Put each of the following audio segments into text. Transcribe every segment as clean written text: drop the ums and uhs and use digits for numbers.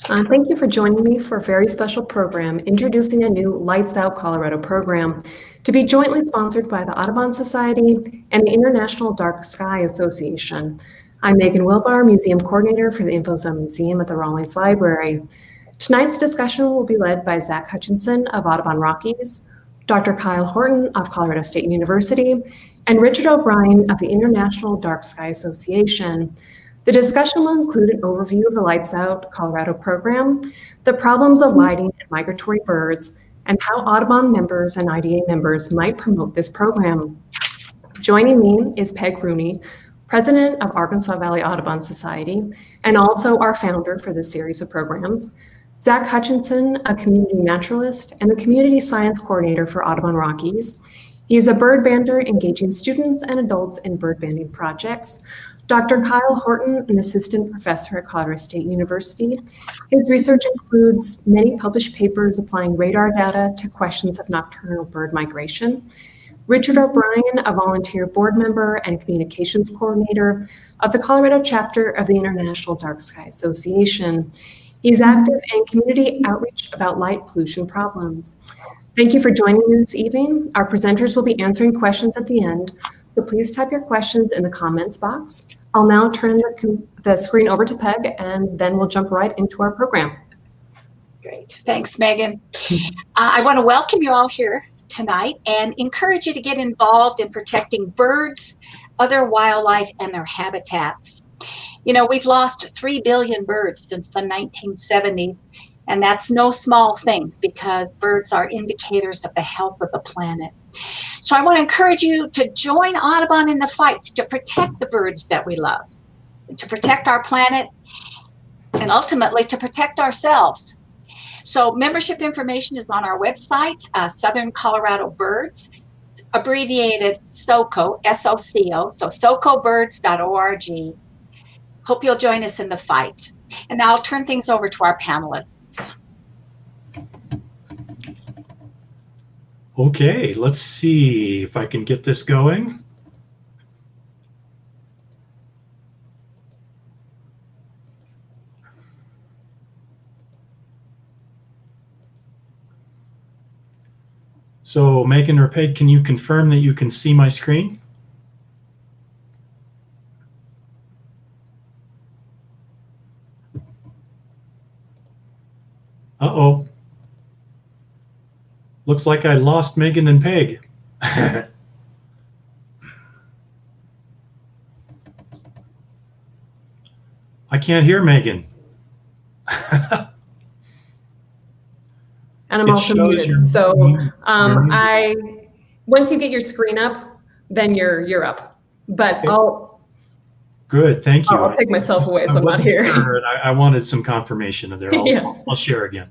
Thank you for joining me for a very special program introducing a new Lights Out Colorado program to be jointly sponsored by the Audubon Society and the International Dark Sky Association. I'm Megan Wilbar, Museum Coordinator for the InfoZone Museum at the Rawlings Library. Tonight's discussion will be led by Zach Hutchinson of Audubon Rockies, Dr. Kyle Horton of Colorado State University, and Richard O'Brien of the International Dark Sky Association. The discussion will include an overview of the Lights Out Colorado program, the problems of lighting and migratory birds, and how Audubon members and IDA members might promote this program. Joining me is Peg Rooney, President of Arkansas Valley Audubon Society, and also our founder for this series of programs, Zach Hutchinson, a community naturalist and the Community Science Coordinator for Audubon Rockies. He is a bird bander engaging students and adults in bird banding projects. Dr. Kyle Horton, an assistant professor at Colorado State University. His research includes many published papers applying radar data to questions of nocturnal bird migration. Richard O'Brien, a volunteer board member and communications coordinator of the Colorado chapter of the International Dark Sky Association. He's active in community outreach about light pollution problems. Thank you for joining me this evening. Our presenters will be answering questions at the end, so please type your questions in the comments box. I'll now turn the screen over to Peg, and then we'll jump right into our program. Great, thanks, Megan. I want to welcome you all here tonight and encourage you to get involved in protecting birds, other wildlife, and their habitats. You know, we've lost 3 billion birds since the 1970s, and that's no small thing because birds are indicators of the health of the planet. So I want to encourage you to join Audubon in the fight to protect the birds that we love, to protect our planet, and ultimately to protect ourselves. So membership information is on our website, Southern Colorado Birds, abbreviated SOCO, S-O-C-O, so socobirds.org. Hope you'll join us in the fight. And now I'll turn things over to our panelists. Okay, let's see if I can get this going. So Megan or Peg, can you confirm that you can see my screen? Uh-oh. Looks like I lost Megan and Peg. I can't hear Megan. And I'm also muted. So once you get your screen up, then you're up. But okay. Good, thank you. I'll take myself away, so I'm not here. Sure, and I wanted some confirmation of there. I'll share again.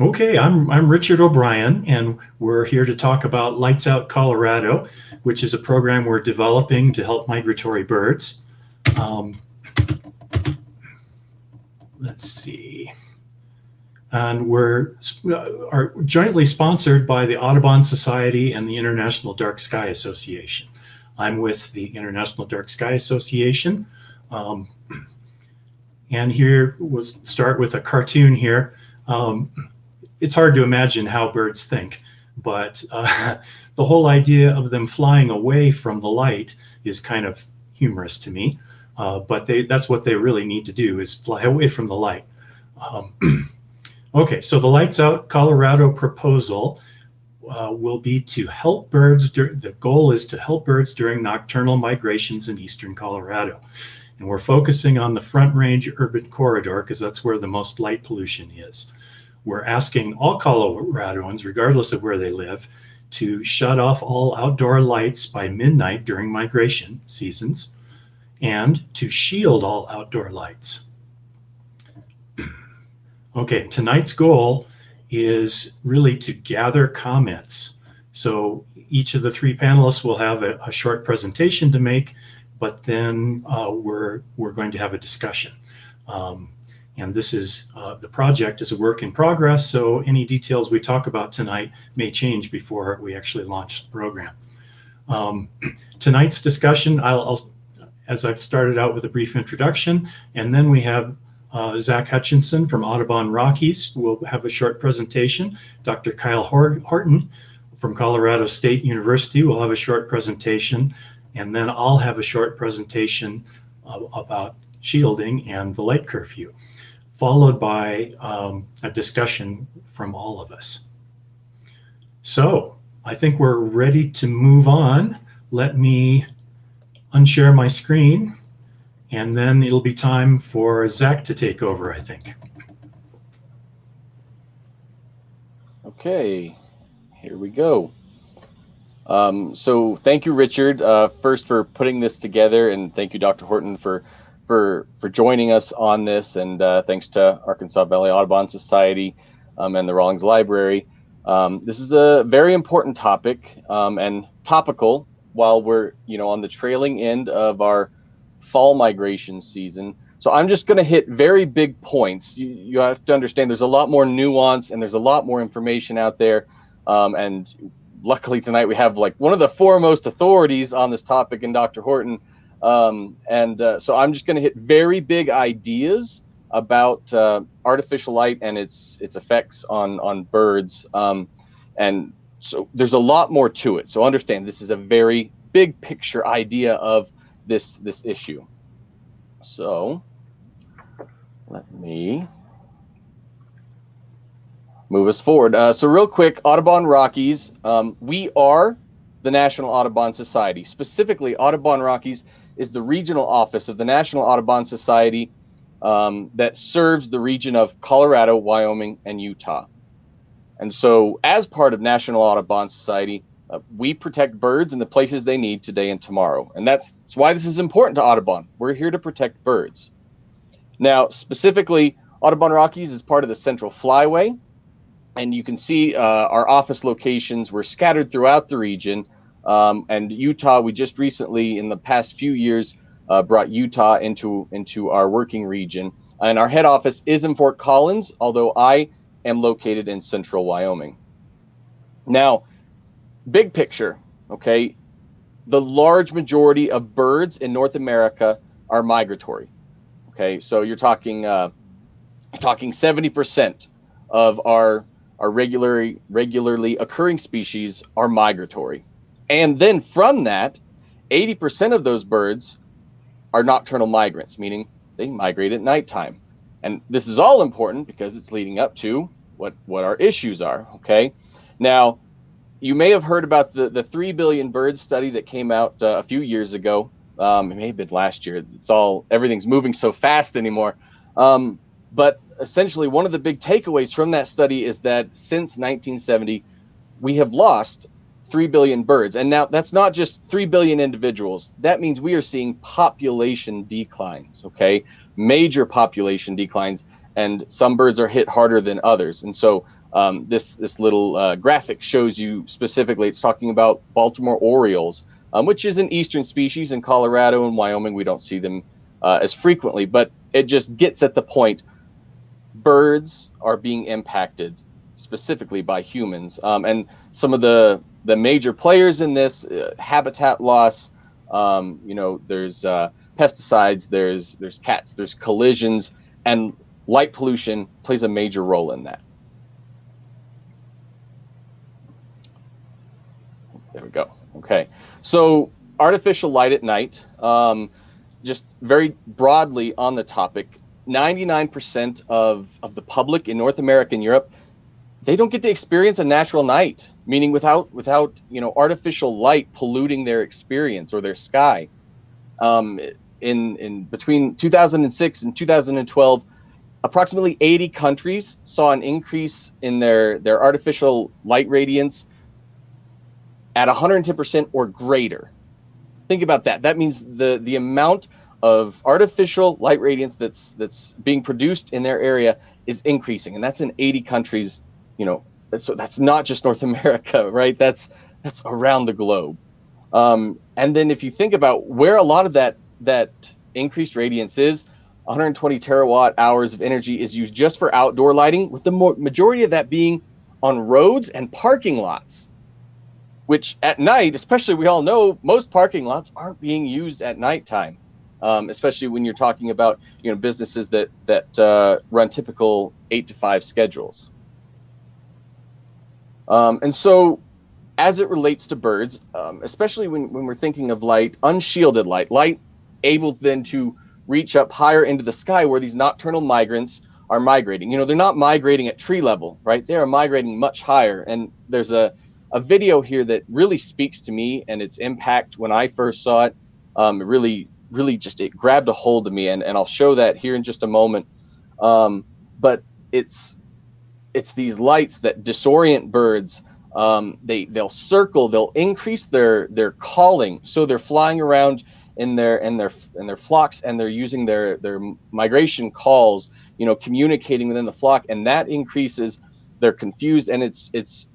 Okay, I'm Richard O'Brien, and we're here to talk about Lights Out Colorado, which is a program we're developing to help migratory birds. Let's see. And we're jointly sponsored by the Audubon Society and the International Dark Sky Association. I'm with the International Dark Sky Association. And here we'll start with a cartoon here. It's hard to imagine how birds think, but the whole idea of them flying away from the light is kind of humorous to me. But that's what they really need to do, is fly away from the light. Okay, so the Lights Out Colorado proposal will be to help birds. The goal is to help birds during nocturnal migrations in eastern Colorado. And we're focusing on the Front Range urban corridor because that's where the most light pollution is. We're asking all Coloradoans, regardless of where they live, to shut off all outdoor lights by midnight during migration seasons and to shield all outdoor lights. Okay, tonight's goal is really to gather comments. So each of the three panelists will have a short presentation to make, but then we're going to have a discussion. And this is the project is a work in progress, so any details we talk about tonight may change before we actually launch the program. Tonight's discussion, as I've started out with a brief introduction, and then we have Zach Hutchinson from Audubon Rockies will have a short presentation. Dr. Kyle Horton from Colorado State University will have a short presentation, and then I'll have a short presentation about shielding and the light curfew, followed by a discussion from all of us. So I think we're ready to move on. Let me unshare my screen, and then it'll be time for Zach to take over, I think. Okay, here we go. So thank you, Richard, first for putting this together, and thank you, Dr. Horton, for joining us on this, and thanks to Arkansas Valley Audubon Society and the Rawlings Library. This is a very important topic and topical while we're on the trailing end of our fall migration season. So I'm just going to hit very big points. You have to understand there's a lot more nuance and there's a lot more information out there. And luckily tonight we have like one of the foremost authorities on this topic in Dr. Horton. So I'm just going to hit very big ideas about artificial light and its effects on birds. And so there's a lot more to it. So understand this is a very big picture idea of this issue. So let me move us forward. So real quick, Audubon Rockies, we are the National Audubon Society. Specifically, Audubon Rockies is the regional office of the National Audubon Society that serves the region of Colorado, Wyoming, and Utah. And so as part of National Audubon Society, we protect birds in the places they need today and tomorrow. And that's why this is important to Audubon. We're here to protect birds. Now, specifically, Audubon Rockies is part of the Central Flyway. And you can see our office locations were scattered throughout the region. And Utah, we just recently, in the past few years, brought Utah into our working region. And our head office is in Fort Collins, although I am located in central Wyoming. Now, big picture, okay, the large majority of birds in North America are migratory. Okay, so you're talking 70% of our regularly occurring species are migratory. And then from that, 80% of those birds are nocturnal migrants, meaning they migrate at nighttime. And this is all important because it's leading up to what our issues are, okay? Now, you may have heard about the 3 billion birds study that came out a few years ago. It may have been last year. Everything's moving so fast anymore. But essentially, one of the big takeaways from that study is that since 1970, we have lost 3 billion birds. And now that's not just 3 billion individuals. That means we are seeing population declines, okay? Major population declines. And some birds are hit harder than others. And so this little graphic shows you specifically, it's talking about Baltimore orioles, which is an eastern species. In Colorado and Wyoming, we don't see them as frequently, but it just gets at the point. Birds are being impacted specifically by humans. And some of the major players in this, habitat loss, there's pesticides, there's cats, there's collisions, and light pollution plays a major role in that. There we go. Okay. So artificial light at night, just very broadly on the topic, 99% of the public in North America and Europe, they don't get to experience a natural night, meaning without artificial light polluting their experience or their sky. In between 2006 and 2012, approximately 80 countries saw an increase in their artificial light radiance at 110% or greater. Think about that. That means the amount of artificial light radiance that's being produced in their area is increasing, and that's in 80 countries. So that's not just North America, right? That's around the globe. And then if you think about where a lot of that increased radiance is, 120 terawatt hours of energy is used just for outdoor lighting, with the majority of that being on roads and parking lots, which at night, especially, we all know most parking lots aren't being used at nighttime, especially when you're talking about, you know, businesses that run typical 8 to 5 schedules. And so as it relates to birds, especially when we're thinking of light, unshielded light able then to reach up higher into the sky where these nocturnal migrants are migrating. You know, they're not migrating at tree level, right? They are migrating much higher. And there's a video here that really speaks to me and its impact when I first saw it. It really just, it grabbed a hold of me, and I'll show that here in just a moment. But it's these lights that disorient birds. They'll circle, they'll increase their calling, so they're flying around in their flocks, and they're using their migration calls, you know, communicating within the flock, and that increases. They're confused, and it's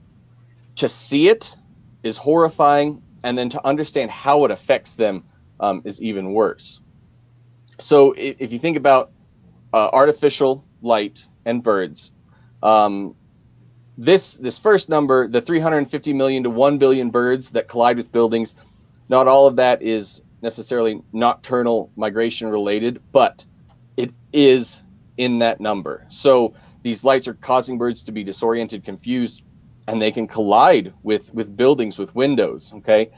to see it is horrifying, and then to understand how it affects them is even worse. So if you think about artificial light and birds, this first number, the 350 million to 1 billion birds that collide with buildings, not all of that is necessarily nocturnal migration related, but it is in that number. So these lights are causing birds to be disoriented, confused, and they can collide with buildings, with windows. Okay,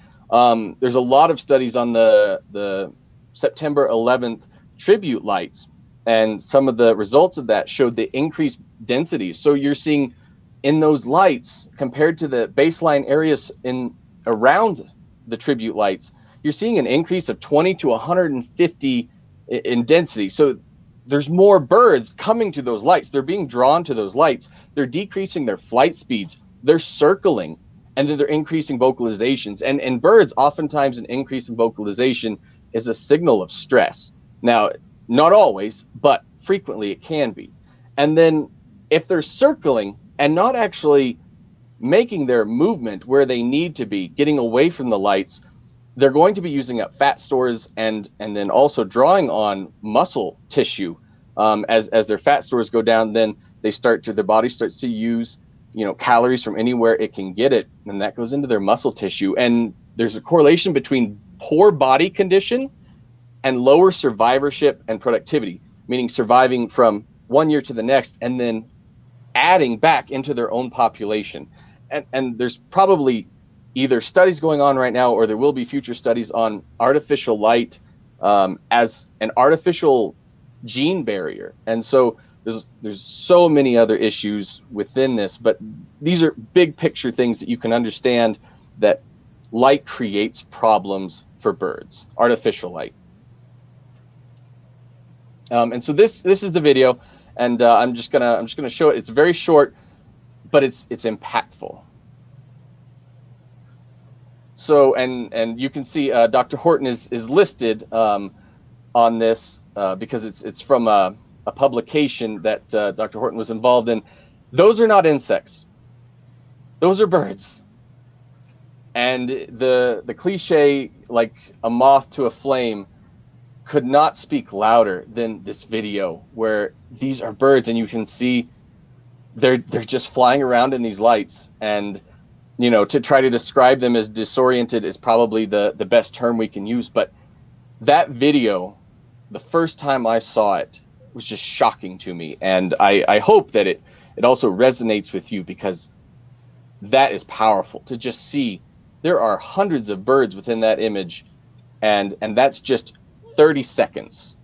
there's a lot of studies on the September 11th tribute lights, and some of the results of that showed the increased density. So you're seeing in those lights, compared to the baseline areas in around the tribute lights, you're seeing an increase of 20 to 150 in density. So there's more birds coming to those lights. They're being drawn to those lights. They're decreasing their flight speeds. They're circling, and then they're increasing vocalizations. And birds, oftentimes an increase in vocalization is a signal of stress. Now, not always, but frequently it can be. And then if they're circling and not actually making their movement where they need to be, getting away from the lights, they're going to be using up fat stores, and then also drawing on muscle tissue. As their fat stores go down, then their body starts to use, you know, calories from anywhere it can get it, and that goes into their muscle tissue. And there's a correlation between poor body condition and lower survivorship and productivity, meaning surviving from one year to the next and then adding back into their own population. And there's probably either studies going on right now, or there will be future studies on artificial light as an artificial gene barrier. And so there's so many other issues within this, but these are big picture things that you can understand, that light creates problems for birds, artificial light. And so this is the video, and I'm just gonna show it. It's very short, but it's impactful. So and you can see Dr. Horton is listed on this because it's from a publication that Dr. Horton was involved in. Those are not insects; those are birds. And the cliche, like a moth to a flame, could not speak louder than this video, where these are birds, and you can see they're just flying around in these lights. And you know, to try to describe them as disoriented is probably the best term we can use. But that video, the first time I saw it, was just shocking to me, and I hope that it also resonates with you, because that is powerful to just see. There are hundreds of birds within that image, and that's just 30 seconds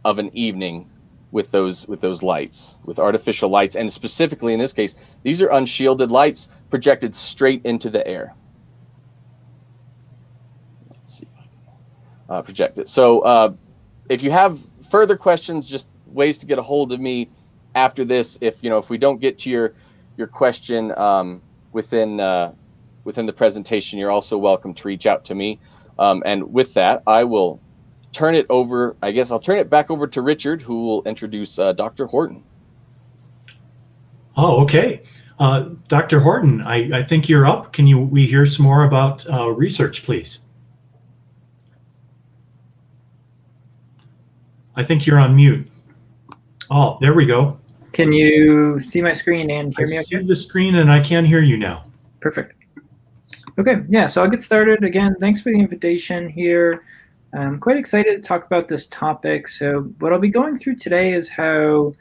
of an evening with those lights, with artificial lights. And specifically in this case, these are unshielded lights projected straight into the air. Let's see, project it. So if you have further questions, just ways to get a hold of me after this. If we don't get to your question within the presentation, you're also welcome to reach out to me. And with that, I will turn it over. I guess I'll turn it back over to Richard, who will introduce Dr. Horton. Oh, okay. Dr. Horton, I think you're up. Can we hear some more about research, please? I think you're on mute. Oh, there we go. Can you see my screen and I hear me see okay? the screen and I can hear you now. Perfect. Okay, yeah, so I'll get started. Again, thanks for the invitation here. I'm quite excited to talk about this topic. So what I'll be going through today is how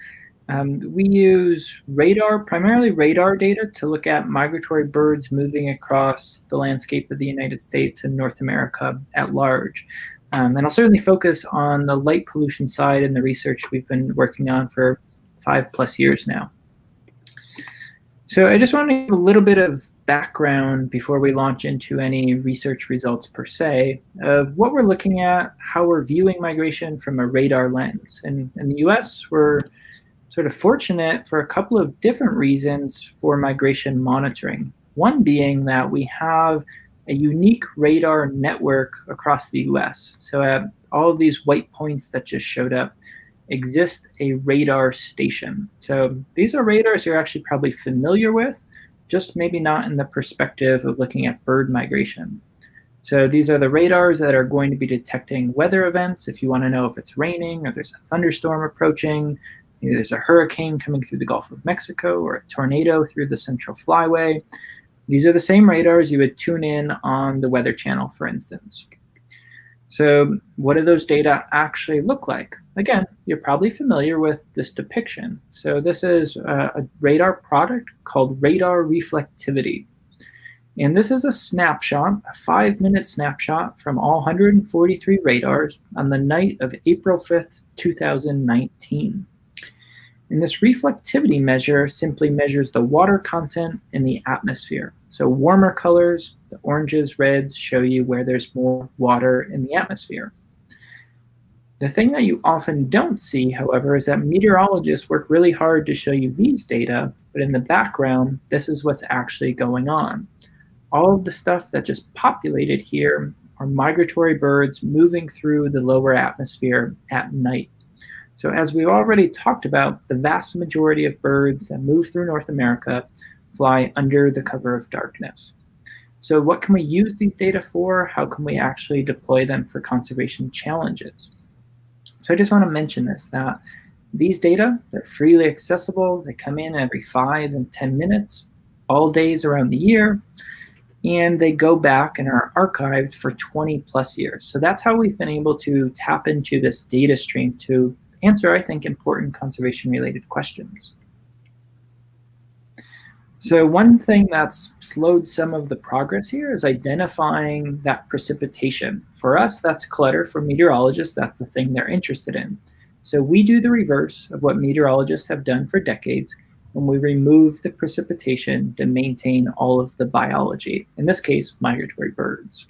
we use radar, primarily radar data, to look at migratory birds moving across the landscape of the United States and North America at large. And I'll certainly focus on the light pollution side and the research we've been working on for 5+ years now. So I just want to give a little bit of background before we launch into any research results per se of what we're looking at, how we're viewing migration from a radar lens. And in the US, we're sort of fortunate for a couple of different reasons for migration monitoring. One being that we have a unique radar network across the US. So all of these white points that just showed up exist a radar station. So these are radars you're actually probably familiar with, just maybe not in the perspective of looking at bird migration. So these are the radars that are going to be detecting weather events. If you want to know if it's raining or there's a thunderstorm approaching, maybe there's a hurricane coming through the Gulf of Mexico or a tornado through the Central Flyway. These are the same radars you would tune in on the Weather Channel, for instance. So what do those data actually look like? Again, you're probably familiar with this depiction. So this is a radar product called radar reflectivity. And this is a snapshot, a 5-minute snapshot from all 143 radars on the night of April 5th, 2019. And this reflectivity measure simply measures the water content in the atmosphere. So warmer colors, the oranges, reds, show you where there's more water in the atmosphere. The thing that you often don't see, however, is that meteorologists work really hard to show you these data, but in the background, this is what's actually going on. All of the stuff that just populated here are migratory birds moving through the lower atmosphere at night. So as we've already talked about, the vast majority of birds that move through North America fly under the cover of darkness. So what can we use these data for? How can we actually deploy them for conservation challenges? So I just want to mention this, that these data, they're freely accessible. They come in every 5 and 10 minutes, all days around the year, and they go back and are archived for 20+ years. So that's how we've been able to tap into this data stream to answer, I think, important conservation-related questions. So one thing that's slowed some of the progress here is identifying that precipitation. For us, that's clutter. For meteorologists, that's the thing they're interested in. So we do the reverse of what meteorologists have done for decades, and we remove the precipitation to maintain all of the biology, in this case, migratory birds.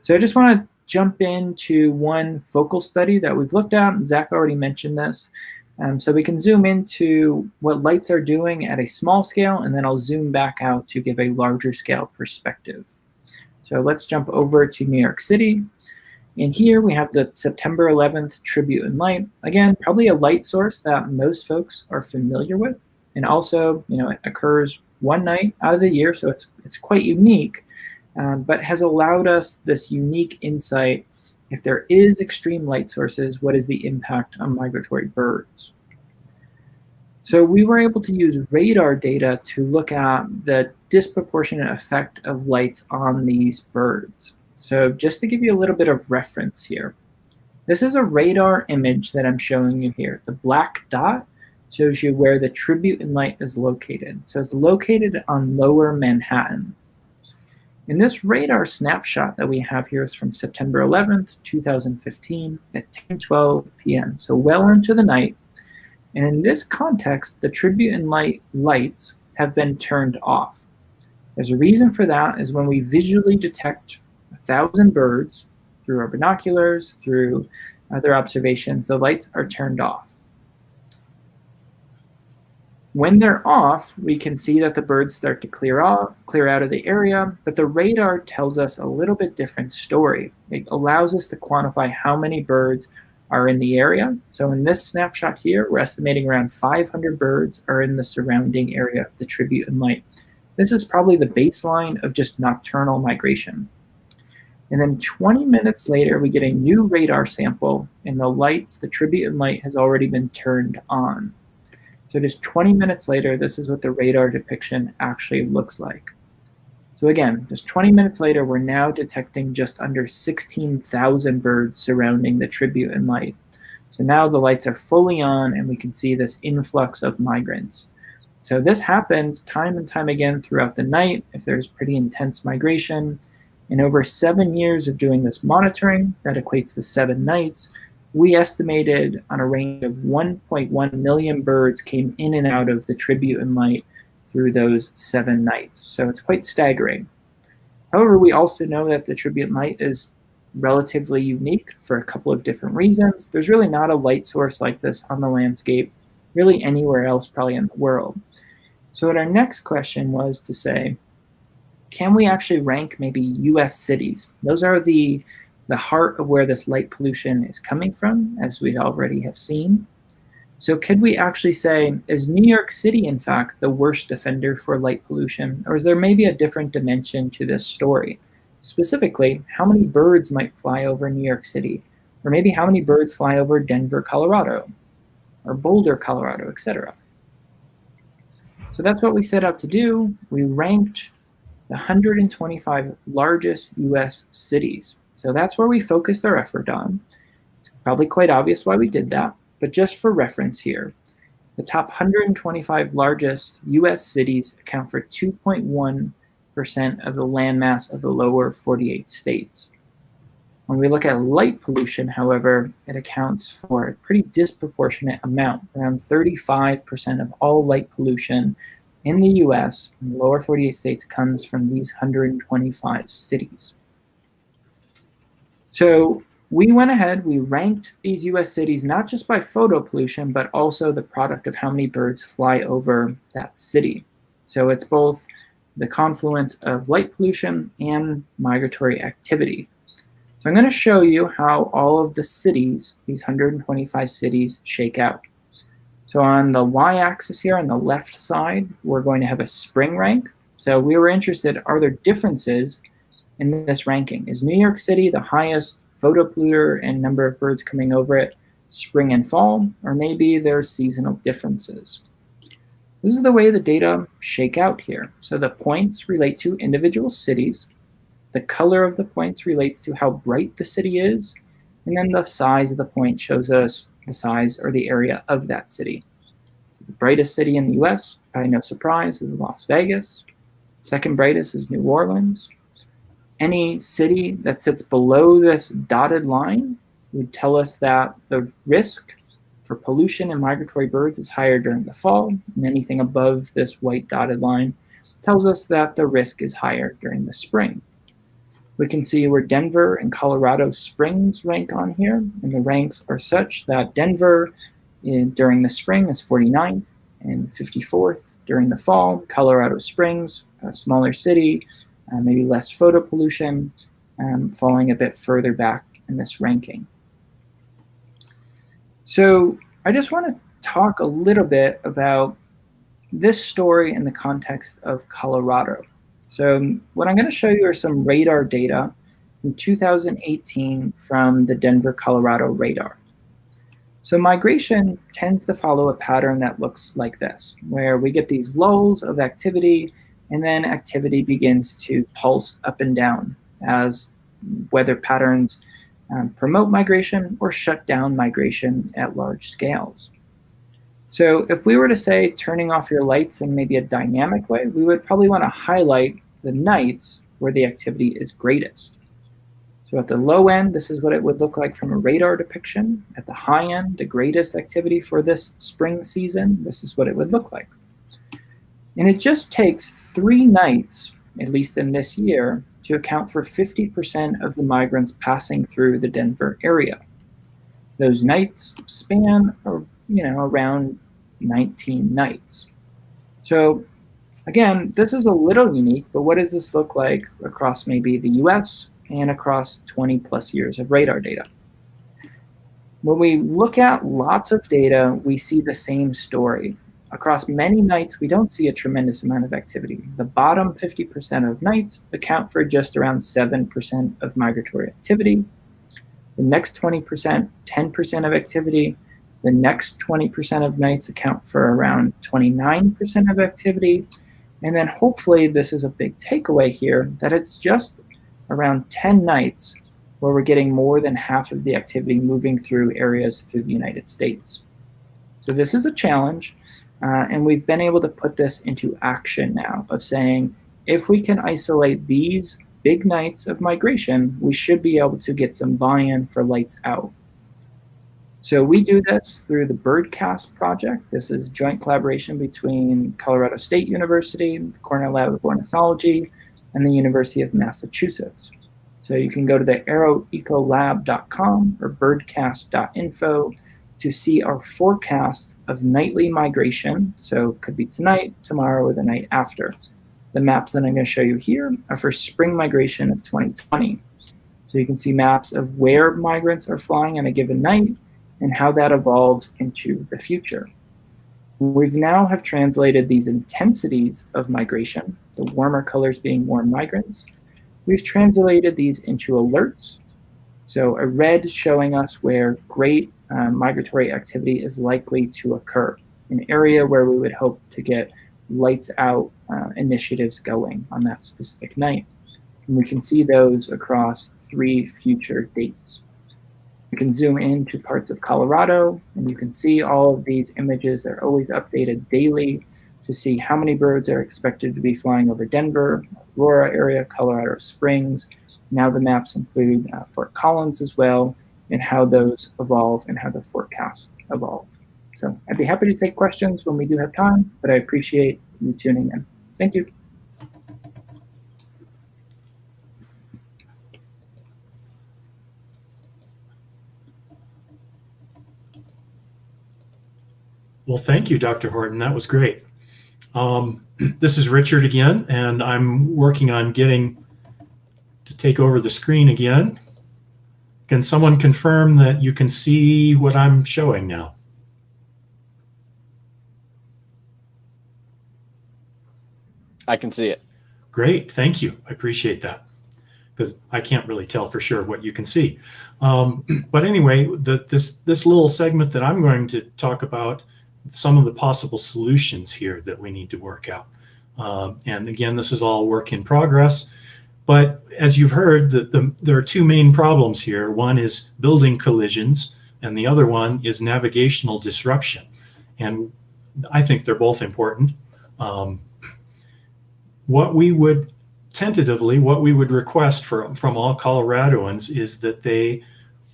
So I just want to jump into one focal study that we've looked at, and Zach already mentioned this. So we can zoom into what lights are doing at a small scale, and then I'll zoom back out to give a larger scale perspective. So let's jump over to New York City. And here we have the September 11th tribute in light. Again, probably a light source that most folks are familiar with. And also, it occurs one night out of the year, so it's quite unique, but has allowed us this unique insight. If there is extreme light sources, what is the impact on migratory birds? So we were able to use radar data to look at the disproportionate effect of lights on these birds. So just to give you a little bit of reference here, this is a radar image that I'm showing you here. The black dot shows you where the tribute in light is located. So it's located on lower Manhattan. And this radar snapshot that we have here is from September 11th, 2015 at 10:12 p.m., so well into the night. And in this context, the tribute in light lights have been turned off. There's a reason for that, is when we visually detect 1,000 birds through our binoculars, through other observations, the lights are turned off. When they're off, we can see that the birds start to clear out of the area, but the radar tells us a little bit different story. It allows us to quantify how many birds are in the area. So in this snapshot here, we're estimating around 500 birds are in the surrounding area of the tribute in light. This is probably the baseline of just nocturnal migration. And then 20 minutes later, we get a new radar sample, and the tribute and light has already been turned on. So just 20 minutes later, this is what the radar depiction actually looks like. So again, just 20 minutes later, we're now detecting just under 16,000 birds surrounding the tribute and light. So now the lights are fully on, and we can see this influx of migrants. So this happens time and time again throughout the night if there's pretty intense migration. In over 7 years of doing this monitoring, that equates to 7 nights, we estimated on a range of 1.1 million birds came in and out of the tribute and light through those 7 nights. So it's quite staggering. However, we also know that the tribute and light is relatively unique for a couple of different reasons. There's really not a light source like this on the landscape, really anywhere else probably in the world. So what our next question was to say, can we actually rank maybe US cities? Those are the heart of where this light pollution is coming from, as we already have seen. So could we actually say, is New York City, in fact, the worst offender for light pollution? Or is there maybe a different dimension to this story? Specifically, how many birds might fly over New York City? Or maybe how many birds fly over Denver, Colorado? Or Boulder, Colorado, etc. So that's what we set out to do. We ranked the 125 largest US cities. So that's where we focused our effort on. It's probably quite obvious why we did that, but just for reference here, the top 125 largest US cities account for 2.1% of the landmass of the lower 48 states. When we look at light pollution, however, it accounts for a pretty disproportionate amount. Around 35% of all light pollution in the US, in the lower 48 states, comes from these 125 cities. So we went ahead, we ranked these US cities not just by photo pollution, but also the product of how many birds fly over that city. So it's both the confluence of light pollution and migratory activity. So I'm going to show you how all of the cities, these 125 cities, shake out. So on the y-axis here on the left side, we're going to have a spring rank. So we were interested, are there differences in this ranking? Is New York City the highest photo polluter and number of birds coming over it spring and fall? Or maybe there's seasonal differences. This is the way the data shake out here. So the points relate to individual cities. The color of the points relates to how bright the city is. And then the size of the point shows us the size or the area of that city. So the brightest city in the US, probably no surprise, is Las Vegas. Second brightest is New Orleans. Any city that sits below this dotted line would tell us that the risk for pollution and migratory birds is higher during the fall, and anything above this white dotted line tells us that the risk is higher during the spring. We can see where Denver and Colorado Springs rank on here, and the ranks are such that Denver during the spring is 49th and 54th during the fall. Colorado Springs, a smaller city, maybe less photo pollution, falling a bit further back in this ranking. So I just want to talk a little bit about this story in the context of Colorado. So what I'm going to show you are some radar data from 2018 from the Denver, Colorado radar. So migration tends to follow a pattern that looks like this, where we get these lulls of activity, and then activity begins to pulse up and down as weather patterns promote migration or shut down migration at large scales. So if we were to say turning off your lights in maybe a dynamic way, we would probably want to highlight the nights where the activity is greatest. So at the low end, this is what it would look like from a radar depiction. At the high end, the greatest activity for this spring season, this is what it would look like. And it just takes 3 nights, at least in this year, to account for 50% of the migrants passing through the Denver area. Those nights span, around 19 nights. So again, this is a little unique, but what does this look like across maybe the US and across 20 plus years of radar data? When we look at lots of data, we see the same story. across many nights, we don't see a tremendous amount of activity. The bottom 50% of nights account for just around 7% of migratory activity. The next 20%, 10% of activity. The next 20% of nights account for around 29% of activity. And then hopefully this is a big takeaway here, that it's just around 10 nights where we're getting more than half of the activity moving through areas through the United States. So this is a challenge, and we've been able to put this into action now of saying, if we can isolate these big nights of migration, we should be able to get some buy-in for lights out. So we do this through the Birdcast project. This is joint collaboration between Colorado State University, the Cornell Lab of Ornithology, and the University of Massachusetts. So you can go to the aeroecolab.com or birdcast.info to see our forecast of nightly migration. So it could be tonight, tomorrow, or the night after. The maps that I'm going to show you here are for spring migration of 2020. So you can see maps of where migrants are flying on a given night and how that evolves into the future. We've now have translated these intensities of migration, the warmer colors being more migrants. We've translated these into alerts. So a red showing us where great migratory activity is likely to occur, an area where we would hope to get lights out initiatives going on that specific night. And we can see those across 3 future dates. You can zoom into parts of Colorado, and you can see all of these images. They're always updated daily to see how many birds are expected to be flying over Denver, Aurora area, Colorado Springs. Now the maps include Fort Collins as well, and how those evolve and how the forecasts evolve. So I'd be happy to take questions when we do have time, but I appreciate you tuning in. Thank you. Well, thank you, Dr. Horton. That was great. This is Richard again, and I'm working on getting to take over the screen again. Can someone confirm that you can see what I'm showing now? I can see it. Great, thank you. I appreciate that, because I can't really tell for sure what you can see. But anyway, this little segment that I'm going to talk about, some of the possible solutions here that we need to work out. And again, this is all work in progress. But as you've heard, there are 2 main problems here. One is building collisions, and the other one is navigational disruption. And I think they're both important. What we would request from all Coloradoans is that they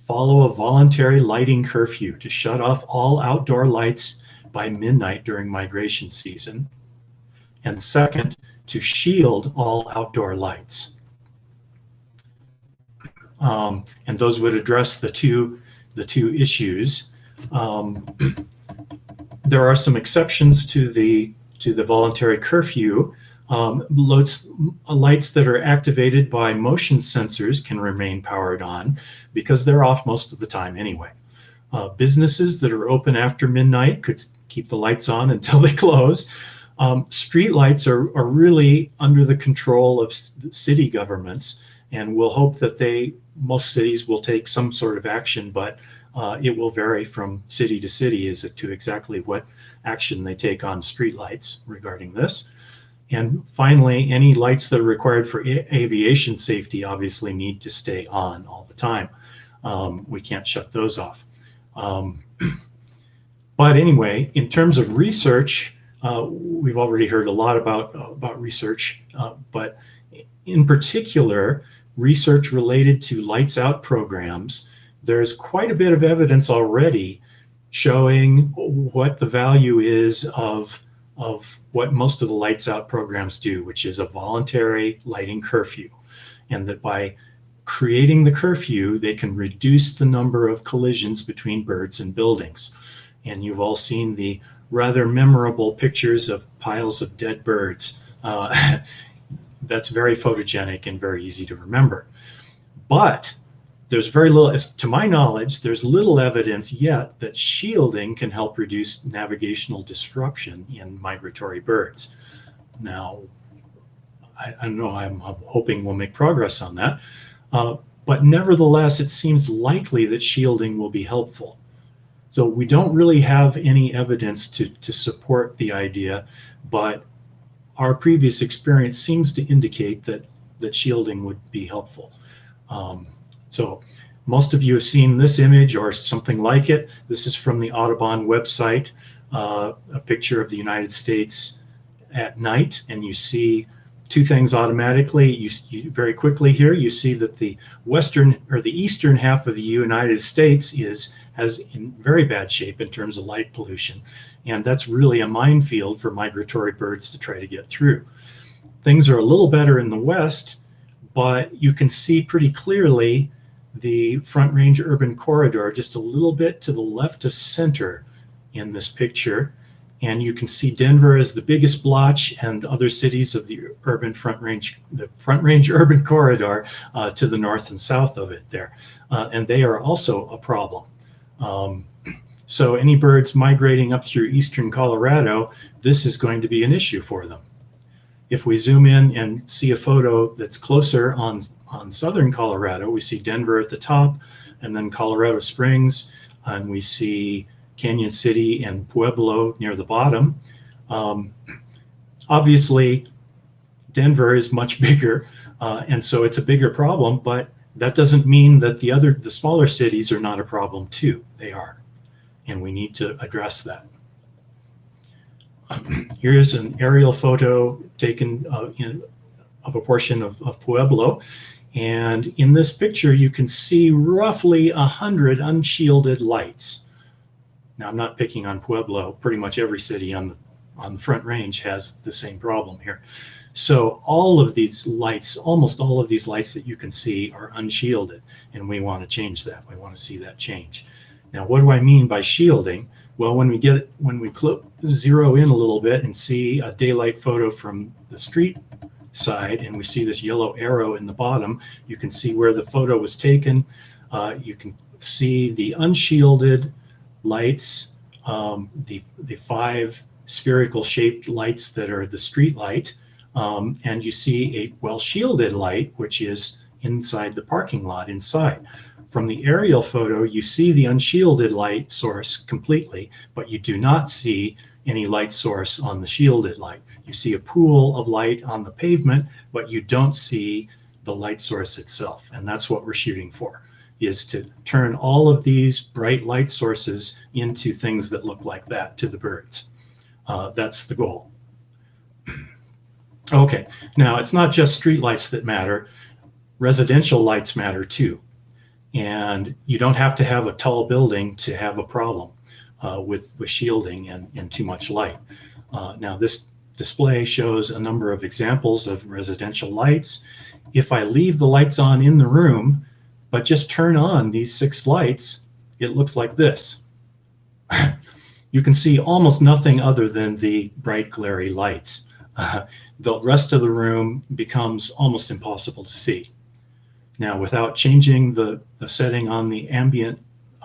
follow a voluntary lighting curfew to shut off all outdoor lights by midnight during migration season. And second, to shield all outdoor lights. And those would address the two issues. There are some exceptions to the voluntary curfew. Lights that are activated by motion sensors can remain powered on because they're off most of the time anyway. Businesses that are open after midnight could keep the lights on until they close. Street lights are really under the control of city governments, and we'll hope that most cities will take some sort of action, but it will vary from city to city as to exactly what action they take on street lights regarding this. And finally, any lights that are required for aviation safety obviously need to stay on all the time. We can't shut those off. But anyway, in terms of research, we've already heard a lot about research, but in particular, research related to lights out programs. There's quite a bit of evidence already showing what the value is of what most of the lights out programs do, which is a voluntary lighting curfew, and that by creating the curfew, they can reduce the number of collisions between birds and buildings. And you've all seen the rather memorable pictures of piles of dead birds. That's very photogenic and very easy to remember. But there's very little, to my knowledge, there's little evidence yet that shielding can help reduce navigational disruption in migratory birds. Now, I know I'm hoping we'll make progress on that, but nevertheless, it seems likely that shielding will be helpful. So we don't really have any evidence to support the idea, but our previous experience seems to indicate that shielding would be helpful. So most of you have seen this image or something like it. This is from the Audubon website, a picture of the United States at night, and you see two things automatically. You very quickly here, you see that the western or the eastern half of the United States has in very bad shape in terms of light pollution. And that's really a minefield for migratory birds to try to get through. Things are a little better in the west, but you can see pretty clearly the Front Range urban corridor just a little bit to the left of center in this picture. And you can see Denver as the biggest blotch and other cities of the Front Range urban corridor to the north and south of it there. And they are also a problem. So any birds migrating up through eastern Colorado, this is going to be an issue for them. If we zoom in and see a photo that's closer on southern Colorado, we see Denver at the top, and then Colorado Springs, and we see Canyon City and Pueblo near the bottom. Obviously, Denver is much bigger, and so it's a bigger problem, but that doesn't mean that the smaller cities are not a problem too. They are, and we need to address that. Here's an aerial photo taken of a portion of Pueblo. And in this picture, you can see roughly 100 unshielded lights. Now, I'm not picking on Pueblo. Pretty much every city on the Front Range has the same problem here. So all of these lights, almost all of these lights that you can see are unshielded, and we want to change that. We want to see that change. Now, what do I mean by shielding? Well, when we zero in a little bit and see a daylight photo from the street side, and we see this yellow arrow in the bottom, you can see where the photo was taken. You can see the unshielded lights, the 5 spherical shaped lights that are the street light, and you see a well-shielded light, which is inside the parking lot inside. From the aerial photo, you see the unshielded light source completely, but you do not see any light source on the shielded light. You see a pool of light on the pavement, but you don't see the light source itself. And that's what we're shooting for, is to turn all of these bright light sources into things that look like that to the birds. That's the goal. Okay, now it's not just street lights that matter. Residential lights matter too. And you don't have to have a tall building to have a problem with shielding and too much light. Now this display shows a number of examples of residential lights. If I leave the lights on in the room, but just turn on these 6 lights, it looks like this. You can see almost nothing other than the bright glary lights. The rest of the room becomes almost impossible to see. Now, without changing the setting on the ambient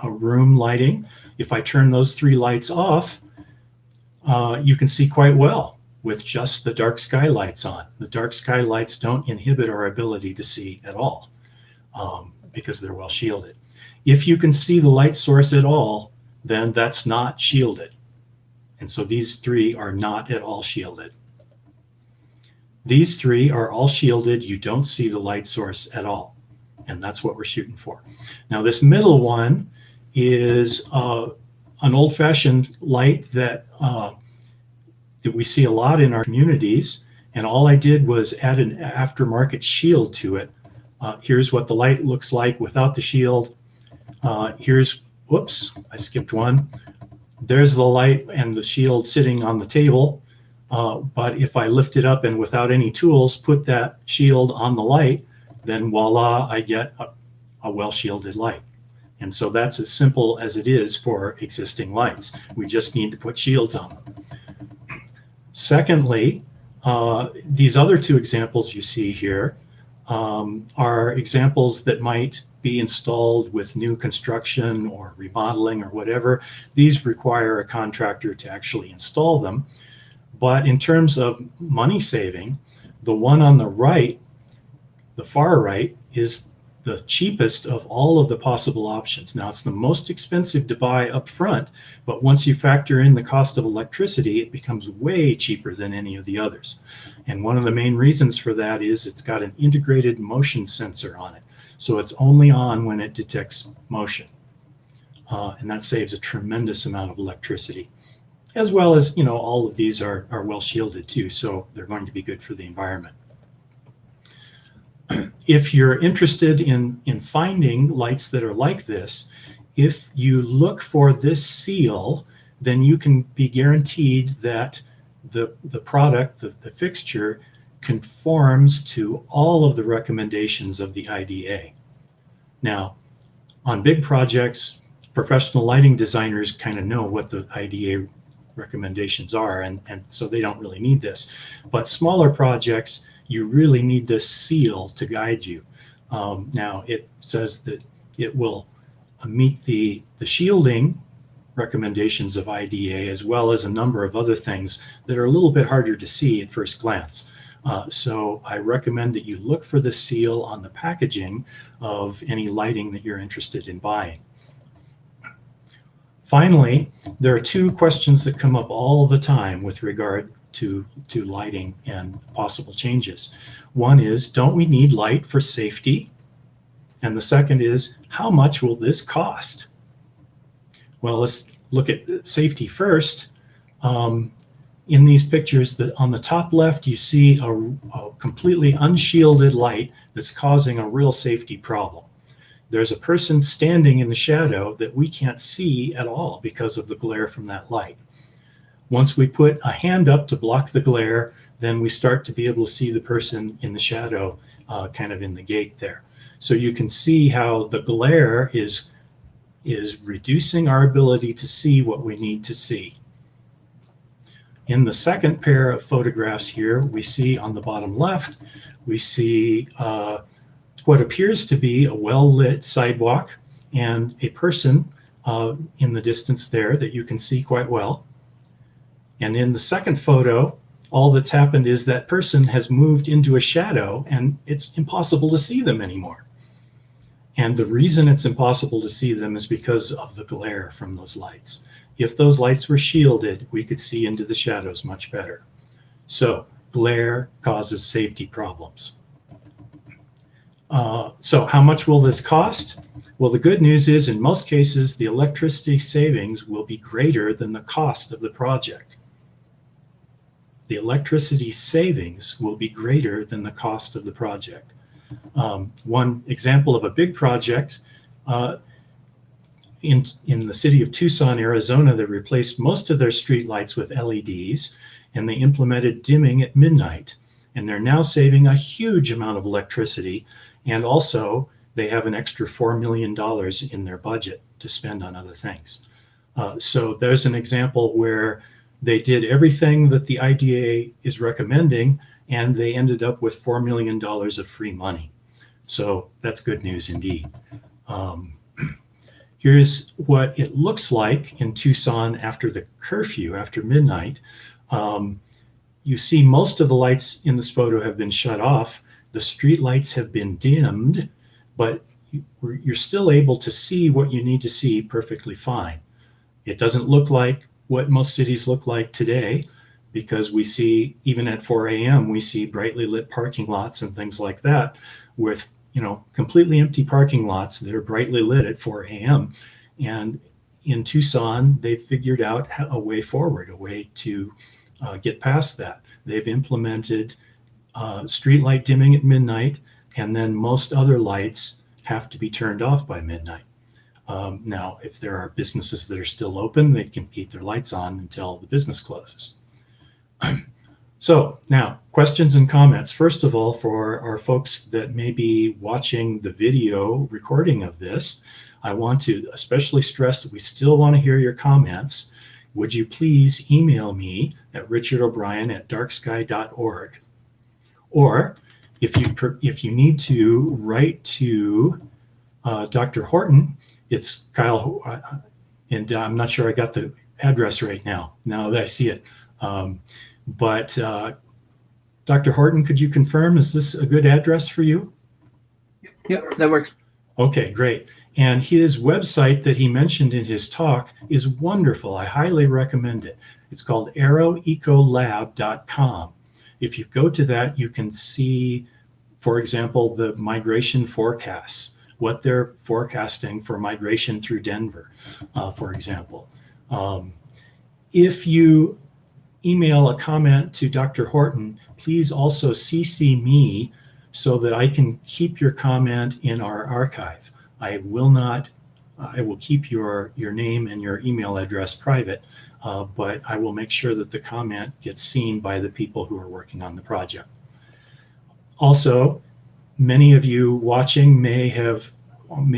room lighting, if I turn those 3 lights off, you can see quite well with just the dark sky lights on. The dark sky lights don't inhibit our ability to see at all because they're well shielded. If you can see the light source at all, then that's not shielded. And so these 3 are not at all shielded. These 3 are all shielded. You don't see the light source at all. And that's what we're shooting for. Now, this middle one is an old-fashioned light that we see a lot in our communities. And all I did was add an aftermarket shield to it. Here's what the light looks like without the shield. Whoops, I skipped one. There's the light and the shield sitting on the table. But if I lift it up and without any tools, put that shield on the light, then voila, I get a well-shielded light. And so that's as simple as it is for existing lights. We just need to put shields on them. Secondly, these other 2 examples you see here are examples that might be installed with new construction or remodeling or whatever. These require a contractor to actually install them. But in terms of money saving, the one on the right, the far right, is the cheapest of all of the possible options. Now, it's the most expensive to buy up front, but once you factor in the cost of electricity, it becomes way cheaper than any of the others. And one of the main reasons for that is it's got an integrated motion sensor on it. So it's only on when it detects motion. And that saves a tremendous amount of electricity. As well as, you know, all of these are well shielded too, so they're going to be good for the environment. If you're interested in finding lights that are like this, if you look for this seal, then you can be guaranteed that the product, the fixture, conforms to all of the recommendations of the IDA. Now, on big projects, professional lighting designers kind of know what the IDA recommendations are, and so they don't really need this. But smaller projects, you really need this seal to guide you. Now, it says that it will meet the shielding recommendations of IDA, as well as a number of other things that are a little bit harder to see at first glance. So I recommend that you look for the seal on the packaging of any lighting that you're interested in buying. Finally, there are two questions that come up all the time with regard to lighting and possible changes. One is, don't we need light for safety? And the second is, how much will this cost? Well, let's look at safety first. In these pictures, that on the top left, you see a completely unshielded light that's causing a real safety problem. There's a person standing in the shadow that we can't see at all because of the glare from that light. Once we put a hand up to block the glare, then we start to be able to see the person in the shadow, kind of in the gate there. So you can see how the glare is reducing our ability to see what we need to see. In the second pair of photographs here, we see on the bottom left, we see what appears to be a well-lit sidewalk and a person in the distance there that you can see quite well. And in the second photo, all that's happened is that person has moved into a shadow and it's impossible to see them anymore. And the reason it's impossible to see them is because of the glare from those lights. If those lights were shielded, we could see into the shadows much better. So glare causes safety problems. So how much will this cost? Well, the good news is in most cases, the electricity savings will be greater than the cost of the project. The electricity savings will be greater than the cost of the project. One example of a big project, in the city of Tucson, Arizona, they replaced most of their streetlights with LEDs, and they implemented dimming at midnight. And they're now saving a huge amount of electricity. And also, they have an extra $4 million in their budget to spend on other things. So there's an example where they did everything that the IDA is recommending, and they ended up with $4 million of free money. So that's good news indeed. Here's what it looks like in Tucson after the curfew, after midnight. You see most of the lights in this photo have been shut off. The street lights have been dimmed, but you're still able to see what you need to see perfectly fine. It doesn't look like what most cities look like today, because we see, even at 4 a.m., we see brightly lit parking lots and things like that with, you know, completely empty parking lots that are brightly lit at 4 a.m. And in Tucson, they've figured out a way forward, a way to get past that. They've implemented streetlight dimming at midnight, and then most other lights have to be turned off by midnight. Now, if there are businesses that are still open, they can keep their lights on until the business closes. So now, questions and comments. First of all, for our folks that may be watching the video recording of this, I want to especially stress that we still want to hear your comments. Would you please email me at richardobrien@darksky.org. Or if you need to write to Dr. Horton, it's Kyle, and I'm not sure I got the address right now that I see it. But Dr. Horton, could you confirm, is this a good address for you? Yep, that works. Okay, great. And his website that he mentioned in his talk is wonderful. I highly recommend it. It's called arrowecolab.com. If you go to that, you can see, for example, the migration forecasts, what they're forecasting for migration through Denver, for example. If you email a comment to Dr. Horton, please also CC me so that I can keep your comment in our archive. I will keep your name and your email address private, but I will make sure that the comment gets seen by the people who are working on the project. Also, many of you watching may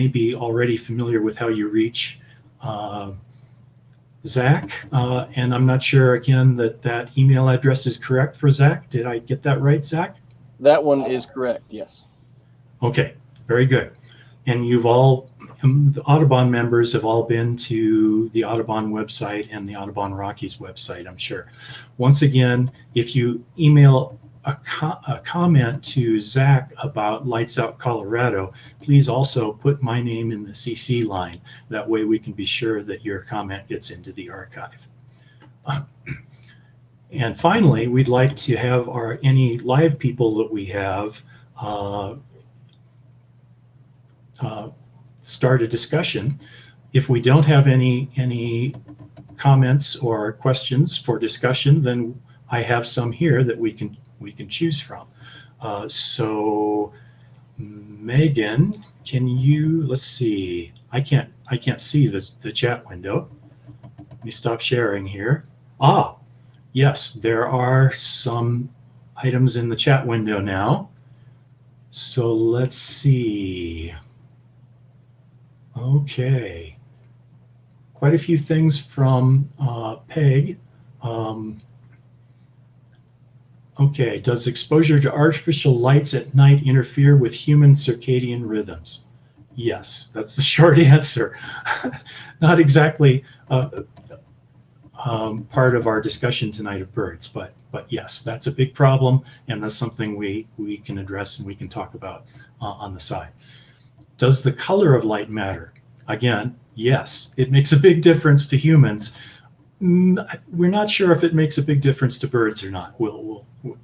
be already familiar with how you reach Zach, and I'm not sure again that email address is correct for Zach. Did I get that right, Zach? That one is correct, yes. Okay, very good. And you've all, the Audubon members have all been to the Audubon website and the Audubon Rockies website, I'm sure. Once again, if you email a comment to Zach about Lights Out Colorado, please also put my name in the CC line. That way we can be sure that your comment gets into the archive. And finally, we'd like to have any live people that we have start a discussion. If we don't have any comments or questions for discussion, then I have some here that we can choose from. So Megan, can you, let's see, I can't see the chat window. Let me stop sharing here. Yes, there are some items in the chat window now. So let's see. Okay. Quite a few things from Peg. Okay, does exposure to artificial lights at night interfere with human circadian rhythms? Yes, that's the short answer. Not exactly part of our discussion tonight of birds, but yes, that's a big problem, and that's something we can address and we can talk about on the side. Does the color of light matter? Again, yes, it makes a big difference to humans. We're not sure if it makes a big difference to birds or not.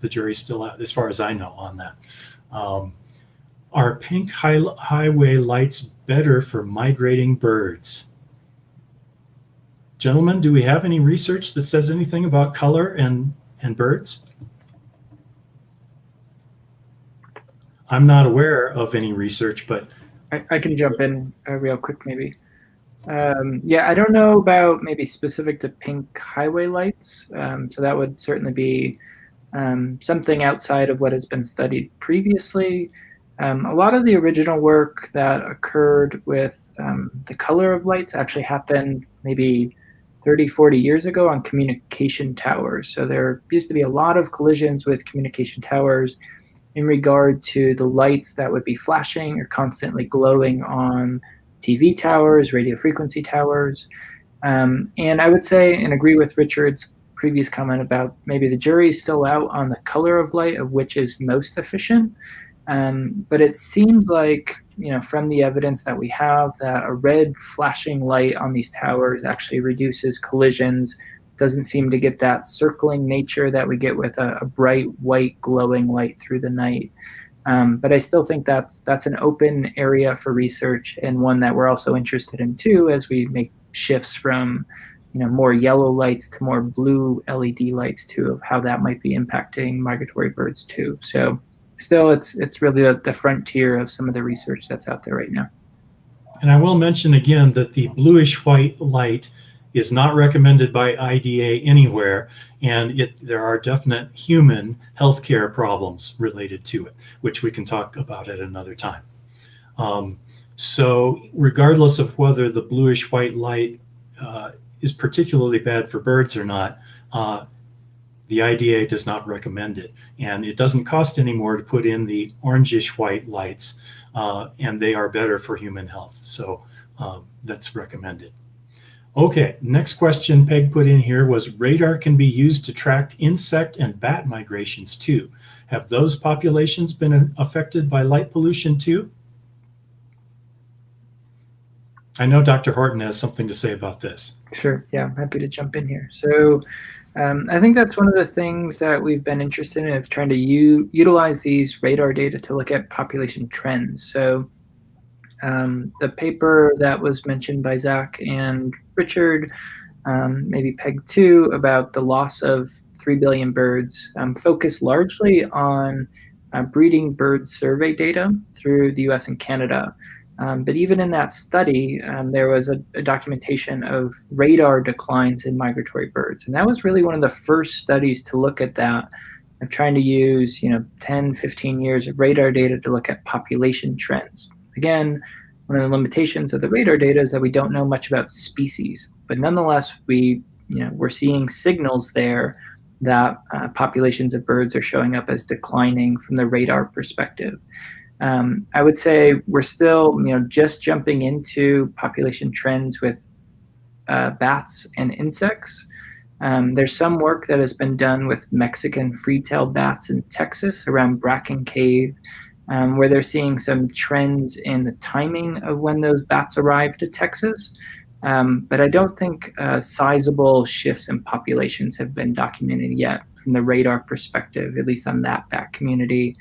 The jury's still out, as far as I know, on that. Are pink highway lights better for migrating birds? Gentlemen, do we have any research that says anything about color and birds? I'm not aware of any research, but I can jump in real quick, maybe. Yeah, I don't know about maybe specific to pink highway lights. So that would certainly be something outside of what has been studied previously. A lot of the original work that occurred with the color of lights actually happened maybe 30, 40 years ago on communication towers. So there used to be a lot of collisions with communication towers in regard to the lights that would be flashing or constantly glowing on TV towers, radio frequency towers. And I would say, and agree with Richard's previous comment about maybe the jury's still out on the color of light of which is most efficient. But it seems like, from the evidence that we have, that a red flashing light on these towers actually reduces collisions, doesn't seem to get that circling nature that we get with a bright white glowing light through the night. But I still think that's an open area for research, and one that we're also interested in too, as we make shifts from more yellow lights to more blue LED lights too, of how that might be impacting migratory birds too. So still, it's really the frontier of some of the research that's out there right now. And I will mention again that the bluish white light is not recommended by IDA anywhere, and there are definite human healthcare problems related to it, which we can talk about at another time. So regardless of whether the bluish white light is particularly bad for birds or not, the IDA does not recommend it, and it doesn't cost any more to put in the orangish white lights and they are better for human health. So that's recommended. Okay, next question Peg put in here was radar can be used to track insect and bat migrations too. Have those populations been affected by light pollution too? I know Dr. Horton has something to say about this. Sure. Yeah, I'm happy to jump in here. So I think that's one of the things that we've been interested in, is trying to utilize these radar data to look at population trends. So the paper that was mentioned by Zach and Richard, maybe Peg 2, about the loss of 3 billion birds, focused largely on breeding bird survey data through the US and Canada. But even in that study, there was a documentation of radar declines in migratory birds. And that was really one of the first studies to look at that, of trying to use 10, 15 years of radar data to look at population trends. Again, one of the limitations of the radar data is that we don't know much about species. But nonetheless, we're seeing signals there that populations of birds are showing up as declining from the radar perspective. I would say we're still, just jumping into population trends with bats and insects. There's some work that has been done with Mexican free-tailed bats in Texas around Bracken Cave, where they're seeing some trends in the timing of when those bats arrived to Texas. But I don't think sizable shifts in populations have been documented yet from the radar perspective, at least on that bat community.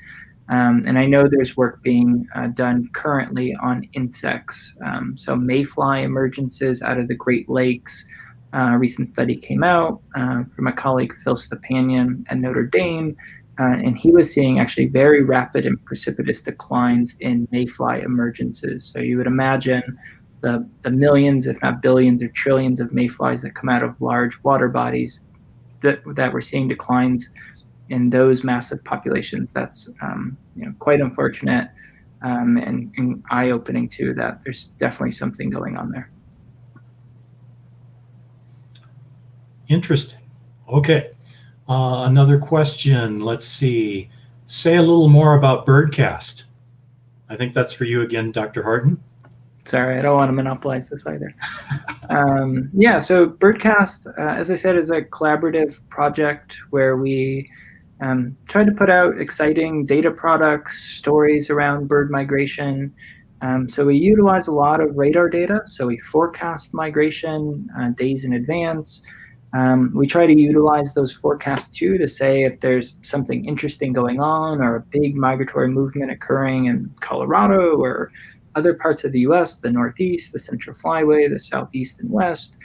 And I know there's work being done currently on insects. So mayfly emergences out of the Great Lakes. A recent study came out from a colleague, Phil Stepanian at Notre Dame, and he was seeing actually very rapid and precipitous declines in mayfly emergences. So you would imagine the millions, if not billions or trillions of mayflies that come out of large water bodies, that we're seeing declines in those massive populations. That's quite unfortunate, and eye-opening too, that there's definitely something going on there. Interesting. Okay. Another question. Let's see. Say a little more about Birdcast. I think that's for you again, Dr. Harden. Sorry, I don't want to monopolize this either. So Birdcast, as I said, is a collaborative project where we try to put out exciting data products, stories around bird migration. So we utilize a lot of radar data. So we forecast migration days in advance. We try to utilize those forecasts too to say if there's something interesting going on or a big migratory movement occurring in Colorado or other parts of the US, the Northeast, the Central Flyway, the Southeast and West.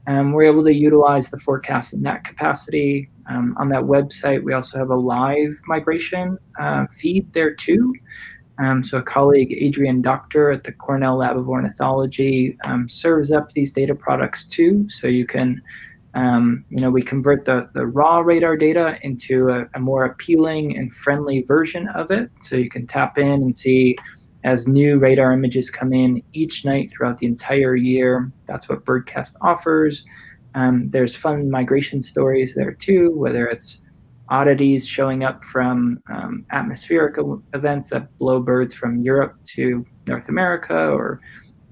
We're able to utilize the forecast in that capacity. On that website, we also have a live migration feed there too. So a colleague, Adrian Doctor at the Cornell Lab of Ornithology, serves up these data products too. So you can, we convert the raw radar data into a more appealing and friendly version of it. So you can tap in and see as new radar images come in each night throughout the entire year. That's what Birdcast offers. There's fun migration stories there too, whether it's oddities showing up from atmospheric events that blow birds from Europe to North America, or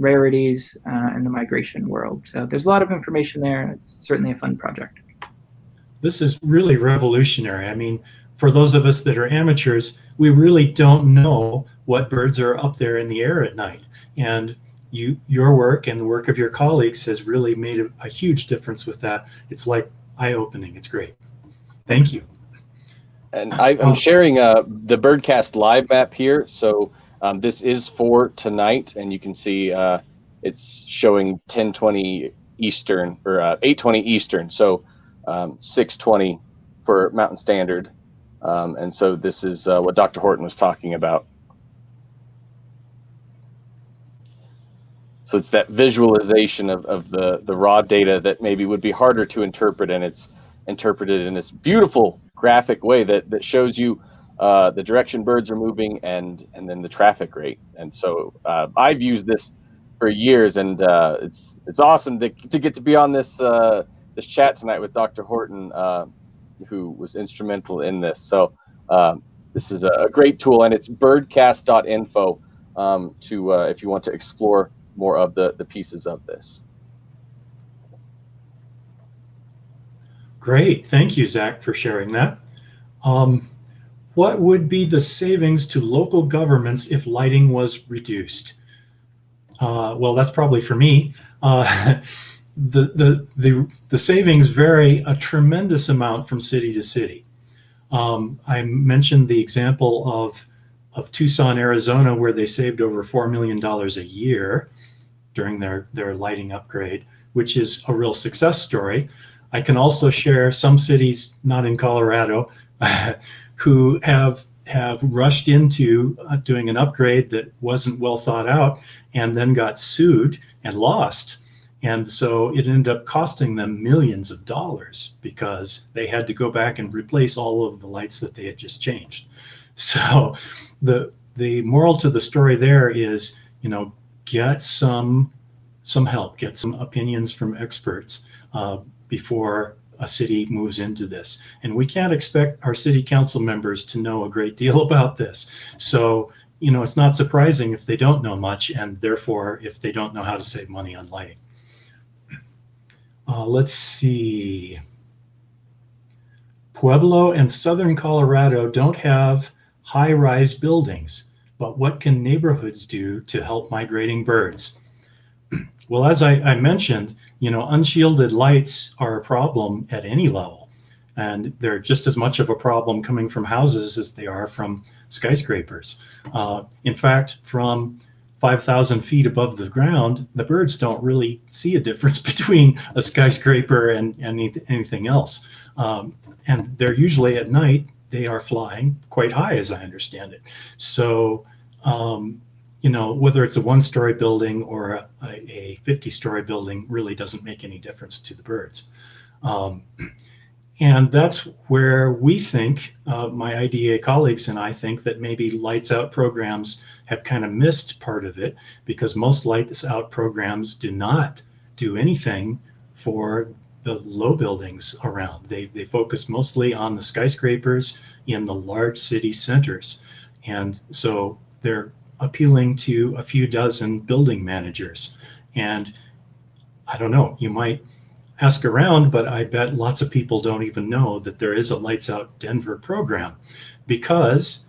rarities in the migration world. So there's a lot of information there. It's certainly a fun project. This is really revolutionary. I mean, for those of us that are amateurs, we really don't know what birds are up there in the air at night. And your work and the work of your colleagues has really made a huge difference with that. It's like eye-opening. It's great. Thank you. And I'm sharing the Birdcast live map here. So this is for tonight, and you can see it's showing 10:20 Eastern, or 8:20 Eastern. So 6:20 for Mountain Standard. And so this is what Dr. Horton was talking about. So it's that visualization of the raw data that maybe would be harder to interpret, and it's interpreted in this beautiful graphic way that shows you the direction birds are moving and then the traffic rate. And so I've used this for years, and it's awesome to get to be on this this chat tonight with Dr. Horton, who was instrumental in this. So this is a great tool, and it's birdcast.info. to if you want to explore more of the pieces of this. Great, thank you, Zach, for sharing that. What would be the savings to local governments if lighting was reduced? Well, that's probably for me. The savings vary a tremendous amount from city to city. I mentioned the example of Tucson, Arizona, where they saved over $4 million a year during their lighting upgrade, which is a real success story. I can also share some cities, not in Colorado, who have rushed into doing an upgrade that wasn't well thought out and then got sued and lost. And so it ended up costing them millions of dollars because they had to go back and replace all of the lights that they had just changed. So the moral to the story there is, get some help, get some opinions from experts before a city moves into this. And we can't expect our city council members to know a great deal about this. So, it's not surprising if they don't know much, and therefore if they don't know how to save money on lighting. Let's see. Pueblo and southern Colorado don't have high-rise buildings, but what can neighborhoods do to help migrating birds? Well, as I mentioned, unshielded lights are a problem at any level, and they're just as much of a problem coming from houses as they are from skyscrapers. In fact, from 5,000 feet above the ground, the birds don't really see a difference between a skyscraper and anything else. And they're usually at night, they are flying quite high, as I understand it. So, whether it's a one-story building or a 50-story building really doesn't make any difference to the birds. And that's where we think, my IDA colleagues and I think that maybe lights out programs have kind of missed part of it, because most lights out programs do not do anything for the low buildings around. They focus mostly on the skyscrapers in the large city centers. And so they're appealing to a few dozen building managers. And I don't know, you might ask around, but I bet lots of people don't even know that there is a Lights Out Denver program, because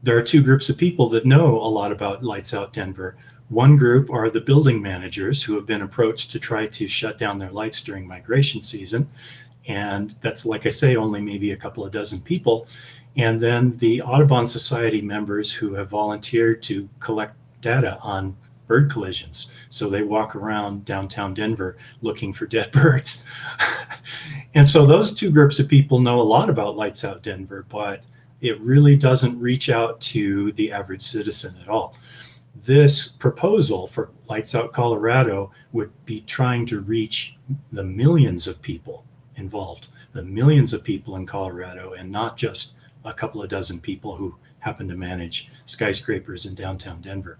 there are two groups of people that know a lot about Lights Out Denver. One group are the building managers who have been approached to try to shut down their lights during migration season. And that's, like I say, only maybe a couple of dozen people. And then the Audubon Society members who have volunteered to collect data on bird collisions. So they walk around downtown Denver looking for dead birds. And so those two groups of people know a lot about Lights Out Denver, but it really doesn't reach out to the average citizen at all. This proposal for Lights Out Colorado would be trying to reach the millions of people involved, the millions of people in Colorado, and not just a couple of dozen people who happen to manage skyscrapers in downtown Denver.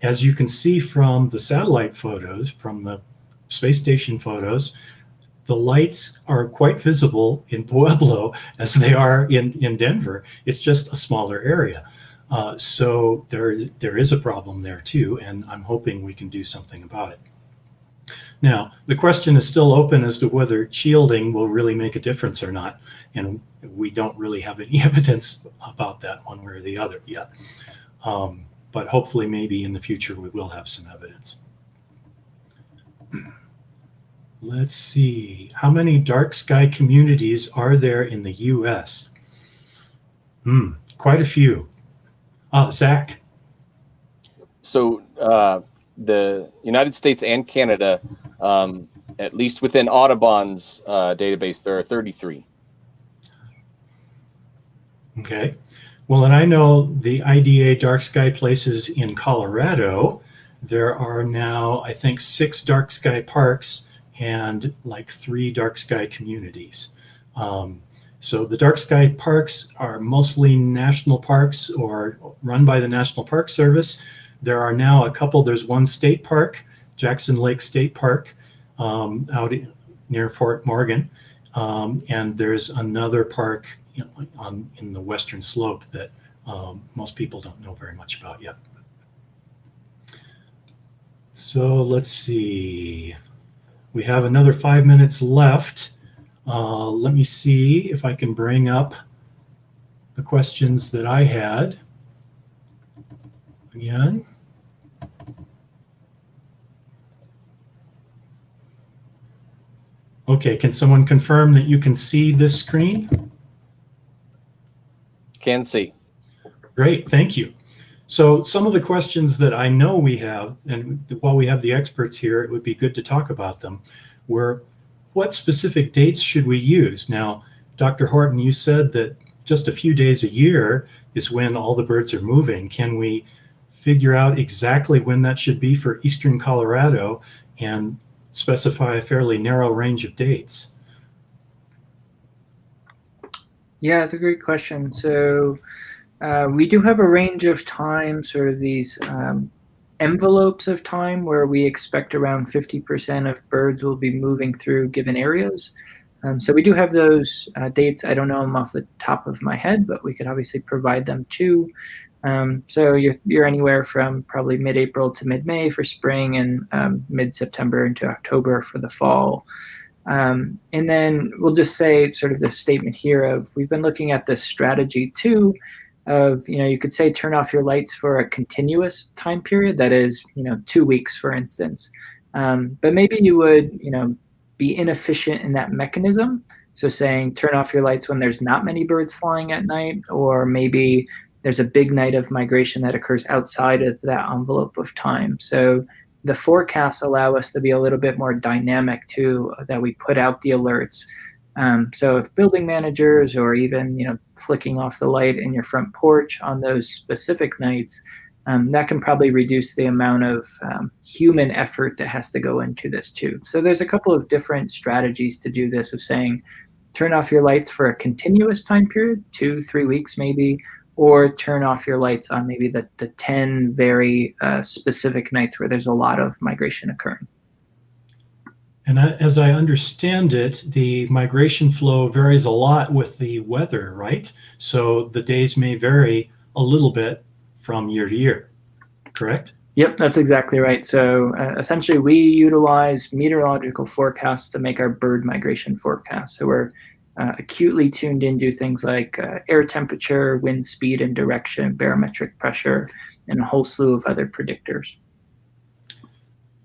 As you can see from the satellite photos, from the space station photos, the lights are quite visible in Pueblo as they are in Denver. It's just a smaller area. So there is a problem there too, and I'm hoping we can do something about it. Now, the question is still open as to whether shielding will really make a difference or not, and we don't really have any evidence about that one way or the other yet. But hopefully maybe in the future we will have some evidence. Let's see, how many dark sky communities are there in the US? Quite a few. Zach? So the United States and Canada, at least within Audubon's database, there are 33. Okay. Well, and I know the IDA dark sky places in Colorado, there are now, I think, 6 dark sky parks and like 3 dark sky communities. So the dark sky parks are mostly national parks or run by the National Park Service. There are now a couple, there's one state park, Jackson Lake State Park, out near Fort Morgan. And there's another park in the western slope that most people don't know very much about yet. So let's see. We have another 5 minutes left. Let me see if I can bring up the questions that I had again. Okay, can someone confirm that you can see this screen? Can see. Great, thank you. So some of the questions that I know we have, and while we have the experts here, it would be good to talk about them, were what specific dates should we use? Now, Dr. Horton, you said that just a few days a year is when all the birds are moving. Can we figure out exactly when that should be for eastern Colorado and specify a fairly narrow range of dates? Yeah, it's a great question. So we do have a range of time, sort of these envelopes of time where we expect around 50% of birds will be moving through given areas. So we do have those dates. I don't know them off the top of my head, but we could obviously provide them too. So you're anywhere from probably mid-April to mid-May for spring and mid-September into October for the fall. And then we'll just say sort of this statement here of we've been looking at this strategy too of, you could say turn off your lights for a continuous time period, that is, 2 weeks, for instance. But maybe you would, be inefficient in that mechanism. So saying turn off your lights when there's not many birds flying at night, or maybe there's a big night of migration that occurs outside of that envelope of time. So the forecasts allow us to be a little bit more dynamic too, that we put out the alerts. So if building managers or even, flicking off the light in your front porch on those specific nights, that can probably reduce the amount of human effort that has to go into this too. So there's a couple of different strategies to do this, of saying turn off your lights for a continuous time period, 2-3 weeks maybe, or turn off your lights on maybe the 10 very specific nights where there's a lot of migration occurring. And as I understand it, the migration flow varies a lot with the weather, right? So the days may vary a little bit from year to year, correct? Yep, that's exactly right. So essentially we utilize meteorological forecasts to make our bird migration forecasts. So we're acutely tuned into things like air temperature, wind speed and direction, barometric pressure, and a whole slew of other predictors.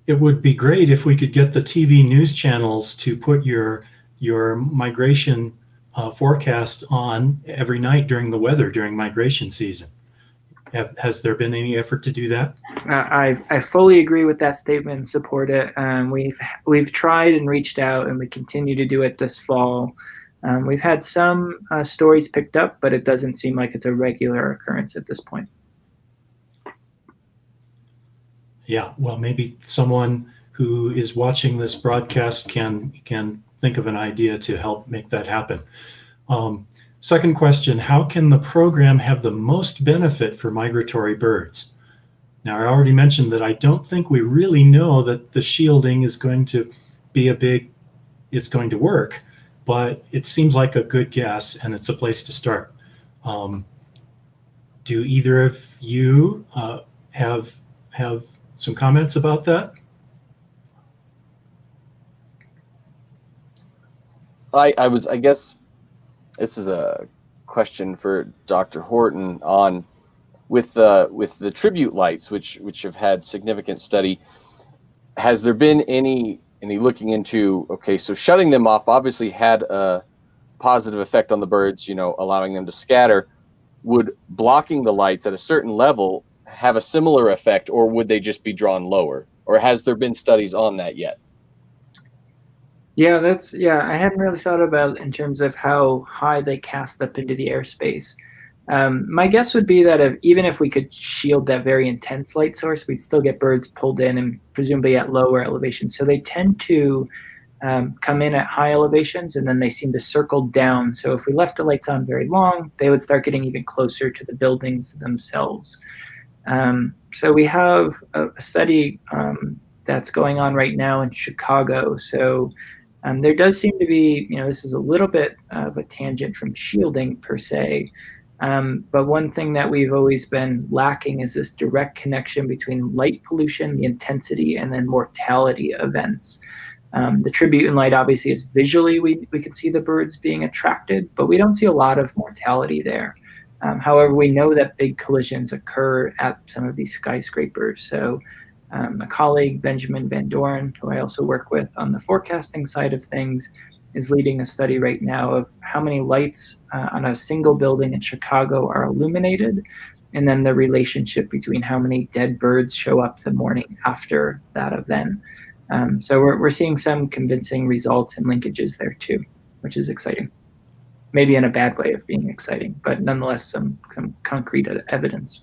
It would be great if we could get the TV news channels to put your migration forecast on every night during migration season. Has there been any effort to do that? I fully agree with that statement and support it. We've tried and reached out, and we continue to do it this fall. We've had some stories picked up, but it doesn't seem like it's a regular occurrence at this point. Yeah, well, maybe someone who is watching this broadcast can think of an idea to help make that happen. Second question, how can the program have the most benefit for migratory birds? Now, I already mentioned that I don't think we really know that the shielding is going to work, but it seems like a good guess, and it's a place to start. Do either of you have some comments about that? I guess this is a question for Dr. Horton on with the tribute lights, which have had significant study. Has there been any looking into, okay, so shutting them off obviously had a positive effect on the birds, allowing them to scatter. Would blocking the lights at a certain level have a similar effect, or would they just be drawn lower? Or has there been studies on that yet? Yeah, I hadn't really thought about in terms of how high they cast up into the airspace. My guess would be that even if we could shield that very intense light source, we'd still get birds pulled in and presumably at lower elevations. So they tend to come in at high elevations, and then they seem to circle down. So if we left the lights on very long, they would start getting even closer to the buildings themselves. So we have a study that's going on right now in Chicago. So there does seem to be, this is a little bit of a tangent from shielding per se, But one thing that we've always been lacking is this direct connection between light pollution, the intensity, and then mortality events. The tribute in light obviously is visually, we can see the birds being attracted, but we don't see a lot of mortality there. However, we know that big collisions occur at some of these skyscrapers. So a colleague, Benjamin Van Doren, who I also work with on the forecasting side of things, is leading a study right now of how many lights on a single building in Chicago are illuminated, and then the relationship between how many dead birds show up the morning after that event. So we're seeing some convincing results and linkages there too, which is exciting. Maybe in a bad way of being exciting, but nonetheless some concrete evidence.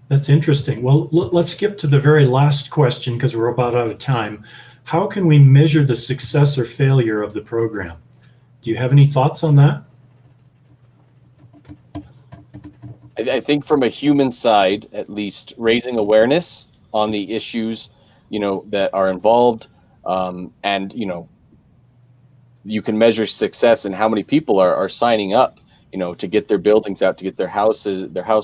That's interesting. Well, let's skip to the very last question because we're about out of time. How can we measure the success or failure of the program? Do you have any thoughts on that? I think from a human side, at least, raising awareness on the issues, that are involved, and you can measure success in how many people are signing up, to get their buildings out, to get their house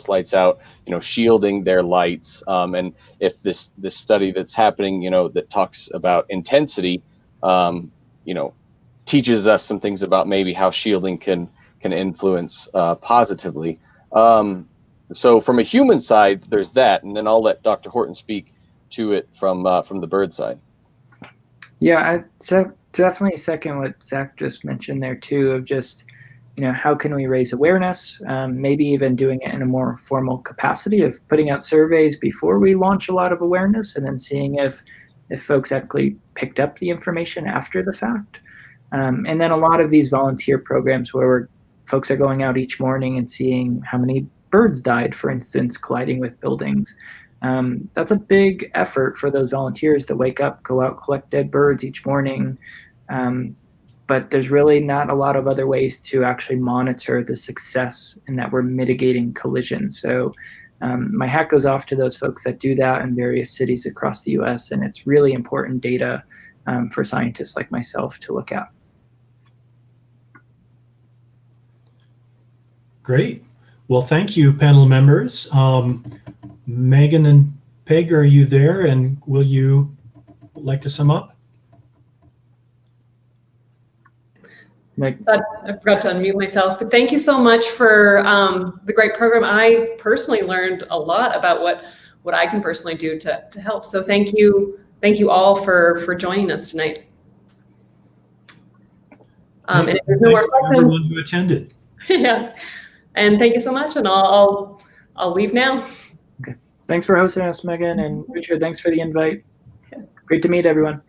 lights out, shielding their lights. And if this study that's happening, that talks about intensity, teaches us some things about maybe how shielding can influence positively. So from a human side, there's that, and then I'll let Dr. Horton speak to it from the bird side. Yeah, I definitely second what Zach just mentioned there too, of just, how can we raise awareness, maybe even doing it in a more formal capacity of putting out surveys before we launch a lot of awareness, and then seeing if folks actually picked up the information after the fact. And then a lot of these volunteer programs where folks are going out each morning and seeing how many birds died, for instance, colliding with buildings. That's a big effort for those volunteers to wake up, go out, collect dead birds each morning. But there's really not a lot of other ways to actually monitor the success in that we're mitigating collisions. So my hat goes off to those folks that do that in various cities across the US, and it's really important data for scientists like myself to look at. Great. Well, thank you, panel members. Megan and Peg, are you there? And will you like to sum up? I forgot to unmute myself, but thank you so much for the great program. I personally learned a lot about what I can personally do to help. So thank you all for joining us tonight. And if there's no more questions, everyone who attended. Yeah, and thank you so much. And I'll leave now. Okay. Thanks for hosting us, Megan, and Richard. Thanks for the invite. Great to meet everyone.